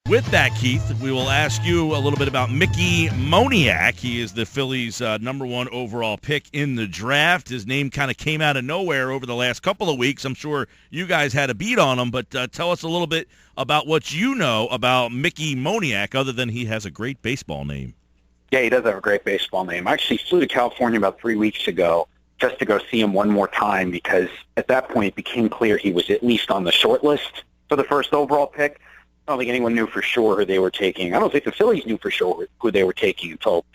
With that, Keith, we will ask you a little bit about Mickey Moniak. He is the Phillies' number one overall pick in the draft. His name kind of came out of nowhere over the last couple of weeks. I'm sure you guys had a beat on him, but tell us a little bit about what you know about Mickey Moniak, other than he has a great baseball name. Yeah, he does have a great baseball name. I actually flew to California about 3 weeks ago just to go see him one more time because at that point it became clear he was at least on the short list for the first overall pick. I don't think anyone knew for sure who they were taking. I don't think the Phillies knew for sure who they were taking until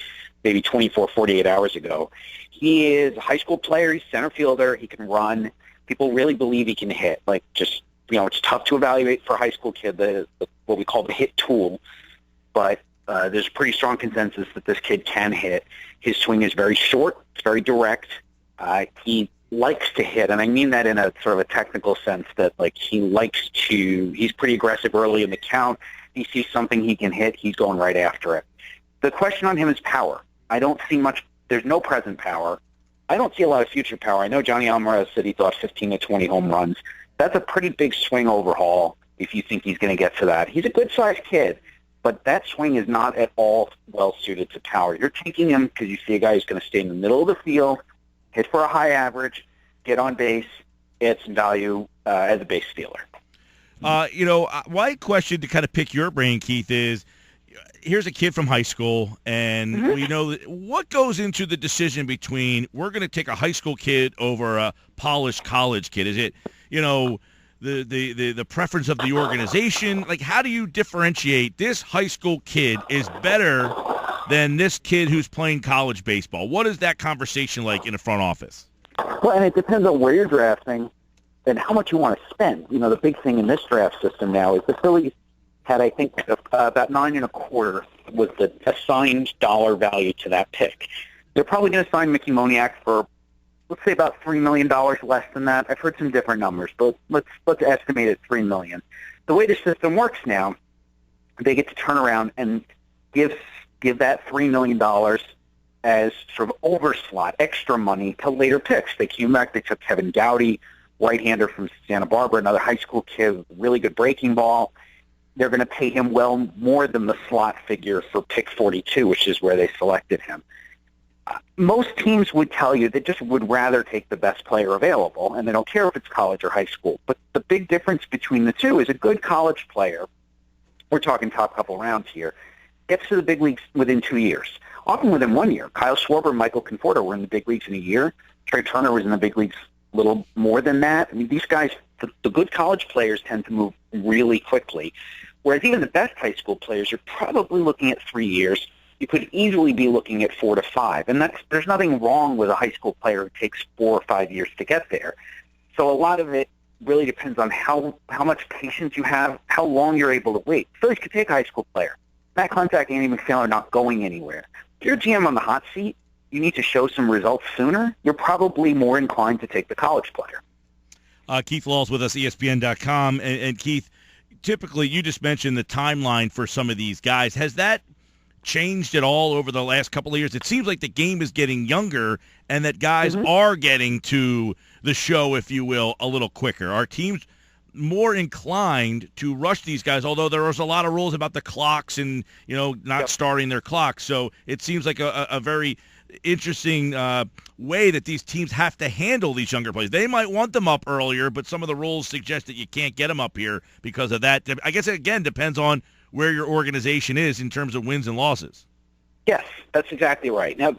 maybe 24, 48 hours ago. He is a high school player. He's center fielder. He can run. People really believe he can hit. It's tough to evaluate for a high school kid, what we call the hit tool. But there's a pretty strong consensus that this kid can hit. His swing is very short. It's very direct. He likes to hit, and I mean that in a sort of a technical sense that he's pretty aggressive early in the count. He sees something he can hit, he's going right after it. The question on him is power. I don't see much, there's no present power. I don't see a lot of future power. I know Johnny Alvarez said he thought 15 to 20 home runs. That's a pretty big swing overhaul if you think he's going to get to that. He's a good-sized kid, but that swing is not at all well-suited to power. You're taking him because you see a guy who's going to stay in the middle of the field, hit for a high average, get on base, add some value as a base stealer. My question to kind of pick your brain, Keith, is here's a kid from high school, and we know what goes into the decision between we're going to take a high school kid over a polished college kid. Is it, the preference of the organization? Like, how do you differentiate this high school kid is better than this kid who's playing college baseball? What is that conversation like in a front office? Well, and it depends on where you're drafting and how much you want to spend. The big thing in this draft system now is the Phillies had, I think, about $9.25 was the assigned dollar value to that pick. They're probably going to sign Mickey Moniak for, let's say, about $3 million less than that. I've heard some different numbers, but let's estimate it $3 million. The way the system works now, they get to turn around and give that $3 million as sort of overslot, extra money to later picks. They came back, they took Kevin Dowdy, right-hander from Santa Barbara, another high school kid with really good breaking ball. They're going to pay him well more than the slot figure for pick 42, which is where they selected him. Most teams would tell you they just would rather take the best player available, and they don't care if it's college or high school. But the big difference between the two is a good college player, we're talking top couple rounds here, gets to the big leagues within 2 years. Often within 1 year. Kyle Schwarber and Michael Conforto were in the big leagues in a year. Trey Turner was in the big leagues a little more than that. I mean, these guys, the good college players tend to move really quickly, whereas even the best high school players, you're probably looking at 3 years. You could easily be looking at 4 to 5, and there's nothing wrong with a high school player who takes 4 or 5 years to get there. So a lot of it really depends on how much patience you have, how long you're able to wait. Phillies could take a high school player. Matt Klentak, Andy McPhail are not going anywhere. If you're a GM on the hot seat, you need to show some results sooner, you're probably more inclined to take the college player. Keith Law's with us, ESPN.com. And Keith, typically you just mentioned the timeline for some of these guys. Has that changed at all over the last couple of years? It seems like the game is getting younger and that guys are getting to the show, if you will, a little quicker. Are teams more inclined to rush these guys, although there was a lot of rules about the clocks and, not starting their clocks. So it seems like a very interesting way that these teams have to handle these younger players. They might want them up earlier, but some of the rules suggest that you can't get them up here because of that. I guess it, again, depends on where your organization is in terms of wins and losses. Yes, that's exactly right. Now,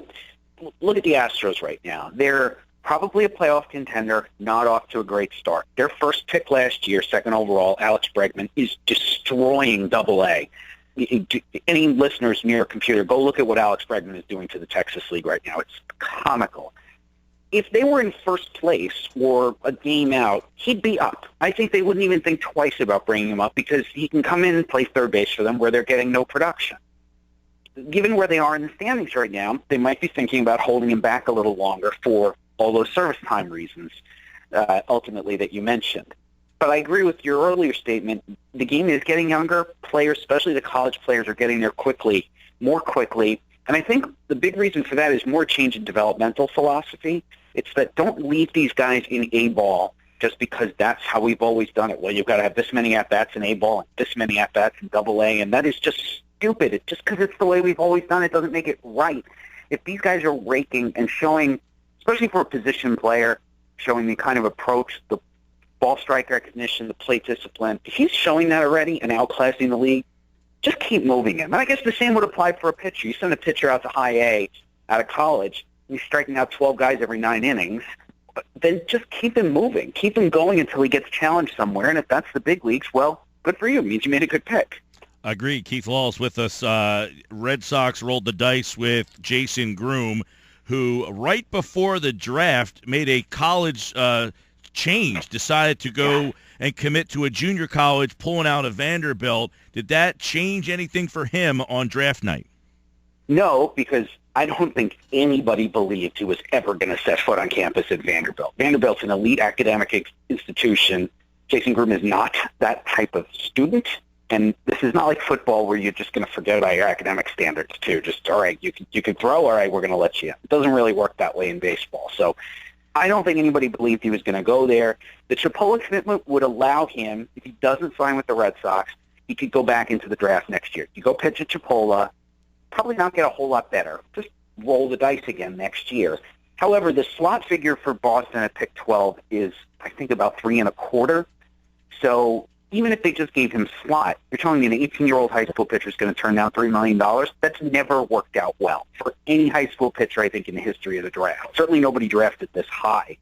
look at the Astros right now. They're probably a playoff contender, not off to a great start. Their first pick last year, second overall, Alex Bregman, is destroying Double-A. Any listeners near a computer, go look at what Alex Bregman is doing to the Texas League right now. It's comical. If they were in first place or a game out, he'd be up. I think they wouldn't even think twice about bringing him up because he can come in and play third base for them where they're getting no production. Given where they are in the standings right now, they might be thinking about holding him back a little longer for all those service time reasons, ultimately, that you mentioned. But I agree with your earlier statement. The game is getting younger. Players, especially the college players, are getting there more quickly. And I think the big reason for that is more change in developmental philosophy. It's that don't leave these guys in A-ball just because that's how we've always done it. Well, you've got to have this many at-bats in A-ball and this many at-bats in Double-A, and that is just stupid. It's just because it's the way we've always done it doesn't make it right. If these guys are raking and showing, especially for a position player, showing the kind of approach, the ball strike recognition, the plate discipline, if he's showing that already and outclassing the league, just keep moving him. And I guess the same would apply for a pitcher. You send a pitcher out to high A out of college, and he's striking out 12 guys every 9 innings, then just keep him moving. Keep him going until he gets challenged somewhere. And if that's the big leagues, well, good for you. It means you made a good pick. Agreed. Keith Law's with us. Red Sox rolled the dice with Jason Groom, who right before the draft made a college change, decided to go and commit to a junior college, pulling out of Vanderbilt. Did that change anything for him on draft night? No, because I don't think anybody believed he was ever going to set foot on campus at Vanderbilt. Vanderbilt's an elite academic institution. Jason Groom is not that type of student. And this is not like football where you're just going to forget about your academic standards, too. Just, all right, you can throw, all right, we're going to let you in. It doesn't really work that way in baseball. So I don't think anybody believed he was going to go there. The Chipola commitment would allow him, if he doesn't sign with the Red Sox, he could go back into the draft next year. You go pitch at Chipola, probably not get a whole lot better. Just roll the dice again next year. However, the slot figure for Boston at pick 12 is, I think, about 3.25. So even if they just gave him slot, you're telling me an 18-year-old high school pitcher is going to turn down $3 million? That's never worked out well for any high school pitcher, I think, in the history of the draft. Certainly nobody drafted this high.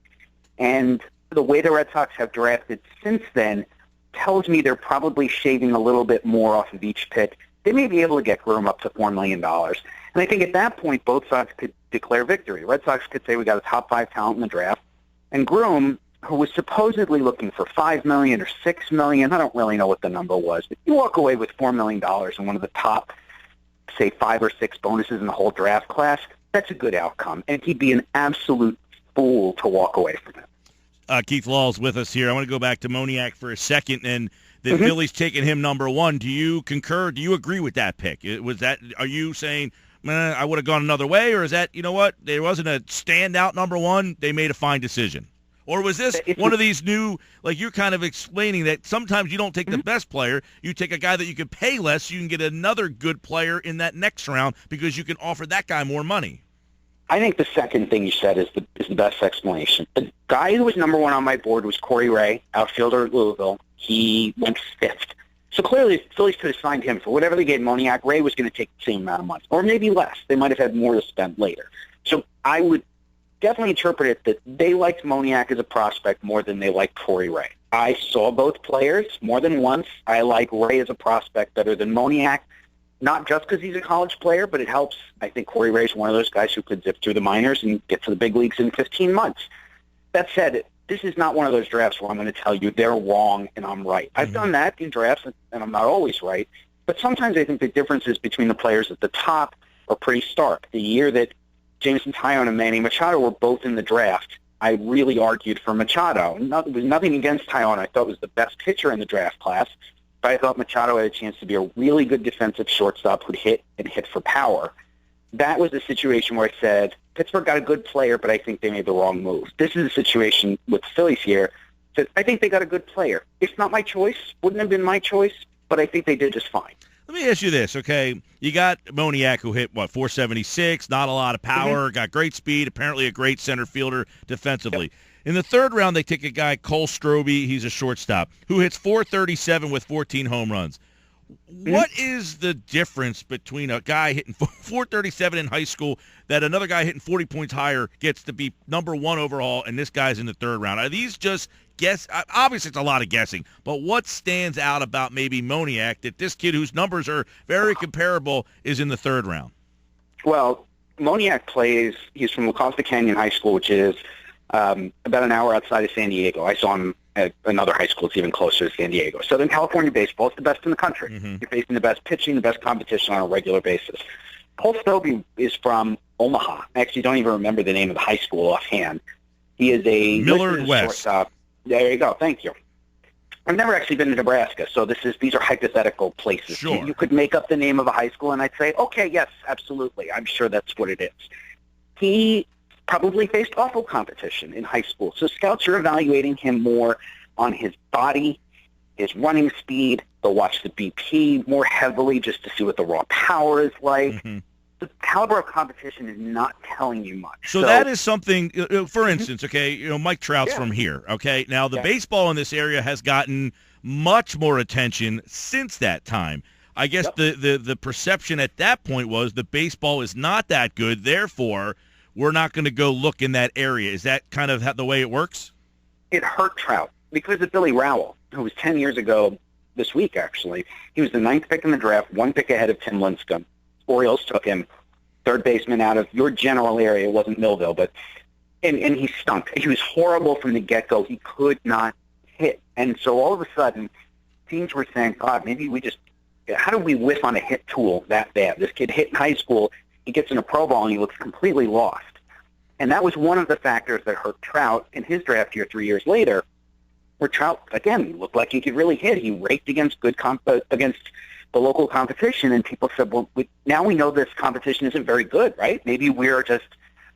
And the way the Red Sox have drafted since then tells me they're probably shaving a little bit more off of each pick. They may be able to get Groom up to $4 million. And I think at that point, both sides could declare victory. Red Sox could say we got a top 5 talent in the draft. And Groom, who was supposedly looking for $5 million or $6 million, I don't really know what the number was, but you walk away with $4 million in one of the top, say, 5 or 6 bonuses in the whole draft class, that's a good outcome. And he'd be an absolute fool to walk away from it. Keith Law's with us here. I want to go back to Moniak for a second, and the Phillies taking him number 1. Do you concur? Do you agree with that pick? Are you saying, man, I would have gone another way, or is that, you know what, there wasn't a standout number 1, they made a fine decision? Or was this one of these new, like you're kind of explaining that sometimes you don't take the best player, you take a guy that you can pay less, so you can get another good player in that next round because you can offer that guy more money? I think the second thing you said is the best explanation. The guy who was number 1 on my board was Corey Ray, outfielder at Louisville. He went 5th. So clearly the Phillies could have signed him for whatever they gave Moniak. Ray was going to take the same amount of money, or maybe less. They might have had more to spend later. So I would definitely interpret it that they liked Moniak as a prospect more than they liked Corey Ray. I saw both players more than once. I like Ray as a prospect better than Moniak, not just because he's a college player, but it helps. I think Corey Ray is one of those guys who could zip through the minors and get to the big leagues in 15 months. That said, this is not one of those drafts where I'm going to tell you they're wrong and I'm right. I've done that in drafts, and I'm not always right. But sometimes I think the differences between the players at the top are pretty stark. The year that Jameson Taillon and Manny Machado were both in the draft, I really argued for Machado. It was nothing against Taillon. I thought was the best pitcher in the draft class, but I thought Machado had a chance to be a really good defensive shortstop who'd hit and hit for power. That was the situation where I said, Pittsburgh got a good player, but I think they made the wrong move. This is a situation with the Phillies here. That I think they got a good player. It's not my choice. Wouldn't have been my choice, but I think they did just fine. Let me ask you this, okay? You got Moniak, who hit, 476, not a lot of power, got great speed, apparently a great center fielder defensively. Yep. In the 3rd round, they take a guy, Cole Strobe, he's a shortstop, who hits 437 with 14 home runs. What is the difference between a guy hitting 437 in high school that another guy hitting 40 points higher gets to be number 1 overall, and this guy's in the 3rd round? Are these just guess? Obviously, it's a lot of guessing, but what stands out about maybe Moniak that this kid whose numbers are very comparable is in the 3rd round? Well, Moniak he's from La Costa Canyon High School, which is about an hour outside of San Diego. I saw him at another high school that's even closer to San Diego. Southern California baseball is the best in the country. You're facing the best pitching, the best competition on a regular basis. Cole Strobe is from Omaha. I actually don't even remember the name of the high school offhand. He is a Millard West. Shortstop. There you go. Thank you. I've never actually been to Nebraska, so these are hypothetical places. Sure. You could make up the name of a high school, and I'd say, okay, yes, absolutely. I'm sure that's what it is. He probably faced awful competition in high school. So scouts are evaluating him more on his body, his running speed. They'll watch the BP more heavily just to see what the raw power is like. Mm-hmm. The caliber of competition is not telling you much. So that is something, for instance, okay, Mike Trout's from here, okay? Now, the baseball in this area has gotten much more attention since that time. I guess the perception at that point was the baseball is not that good, therefore we're not going to go look in that area. Is that kind of the way it works? It hurt Trout because of Billy Rowell, who was 10 years ago this week, actually. He was the 9th pick in the draft, 1 pick ahead of Tim Lincecum. Orioles took him, third baseman out of your general area. It wasn't Millville, but and he stunk. He was horrible from the get-go. He could not hit. And so all of a sudden, teams were saying, God, maybe how do we whiff on a hit tool that bad? This kid hit in high school. He gets in a pro ball, and he looks completely lost. And that was one of the factors that hurt Trout in his draft year 3 years later, where Trout, again, looked like he could really hit. He raked against against the local competition, and people said, well, now we know this competition isn't very good, right? Maybe we're just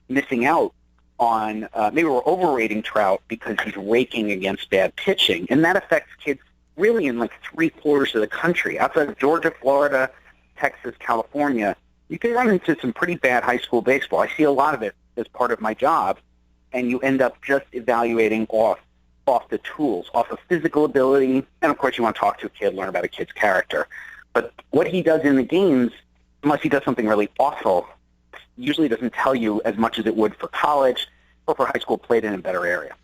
missing out on, maybe we're overrating Trout because he's raking against bad pitching, and that affects kids really in like 3/4 of the country. Outside of Georgia, Florida, Texas, California, you can run into some pretty bad high school baseball. I see a lot of it as part of my job, and you end up just evaluating off the tools, off of physical ability, and of course you want to talk to a kid, learn about a kid's character. But what he does in the games, unless he does something really awful, usually doesn't tell you as much as it would for college or for high school played in a better area.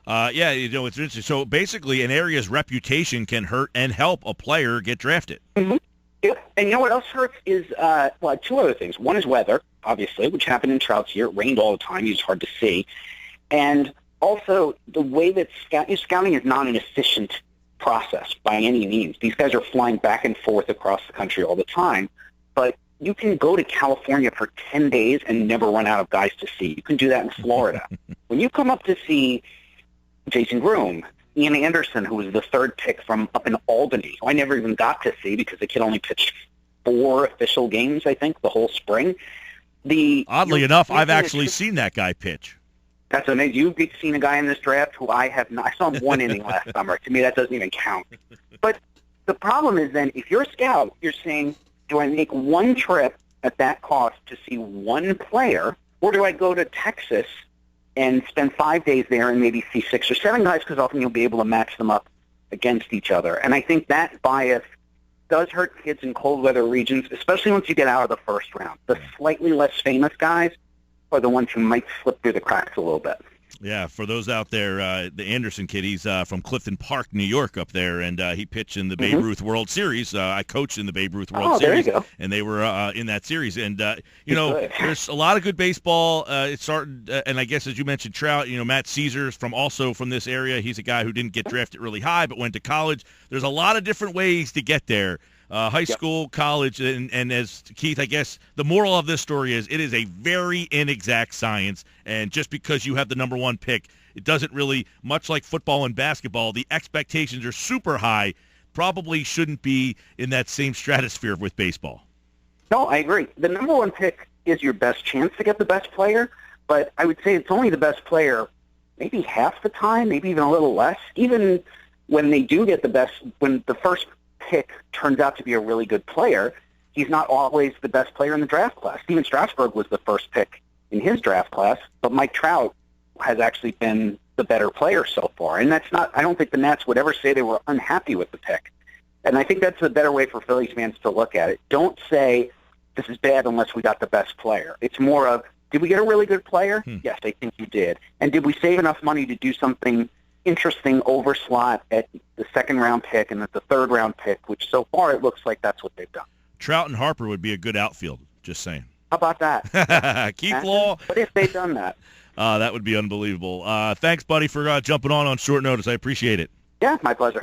Yeah, it's interesting. So basically an area's reputation can hurt and help a player get drafted. Mm-hmm. Yeah. And you know what else hurts is, two other things. One is weather, obviously, which happened in Trout's year. It rained all the time. It's hard to see. And also the way that scouting is not an efficient process by any means. These guys are flying back and forth across the country all the time, but you can go to California for 10 days and never run out of guys to see. You can do that in Florida. When you come up to see Jason Groom, Ian Anderson, who was the 3rd pick from up in Albany, who I never even got to see because the kid only pitched 4 official games, I think, the whole spring. Oddly enough, I've actually seen that guy pitch. That's amazing. You've seen a guy in this draft who I have not. I saw him 1 inning last summer. To me, that doesn't even count. But the problem is then, if you're a scout, you're saying, do I make one trip at that cost to see one player, or do I go to Texas and spend 5 days there and maybe see 6 or 7 guys, because often you'll be able to match them up against each other. And I think that bias does hurt kids in cold weather regions, especially once you get out of the first round. The slightly less famous guys are the ones who might slip through the cracks a little bit. Yeah, for those out there, the Anderson kid, he's from Clifton Park, New York, up there, and he pitched in the Babe Ruth World Series. I coached in the Babe Ruth World Series, there you go. And they were in that series. And there's a lot of good baseball. It's starting, and I guess as you mentioned, Trout. Matt Caesar's also from this area. He's a guy who didn't get drafted really high, but went to college. There's a lot of different ways to get there. High school, college, and as Keith, I guess the moral of this story is it is a very inexact science, and just because you have the number 1 pick, it doesn't really, much like football and basketball, the expectations are super high, probably shouldn't be in that same stratosphere with baseball. No, I agree. The number 1 pick is your best chance to get the best player, but I would say it's only the best player maybe half the time, maybe even a little less. Even when they do get the best, when the first pick turns out to be a really good player, he's not always the best player in the draft class. Steven Strasburg was the first pick in his draft class, but Mike Trout has actually been the better player so far. And that's not, I don't think the Nats would ever say they were unhappy with the pick. And I think that's a better way for Phillies fans to look at it. Don't say this is bad unless we got the best player. It's more of, did we get a really good player? Yes, I think you did. And did we save enough money to do something interesting over slot at the 2nd round pick and at the 3rd round pick, which so far it looks like that's what they've done. Trout and Harper would be a good outfield, just saying. How about that? Keith Law. What if they'd done that? That would be unbelievable. Thanks, buddy, for jumping on short notice. I appreciate it. Yeah, my pleasure.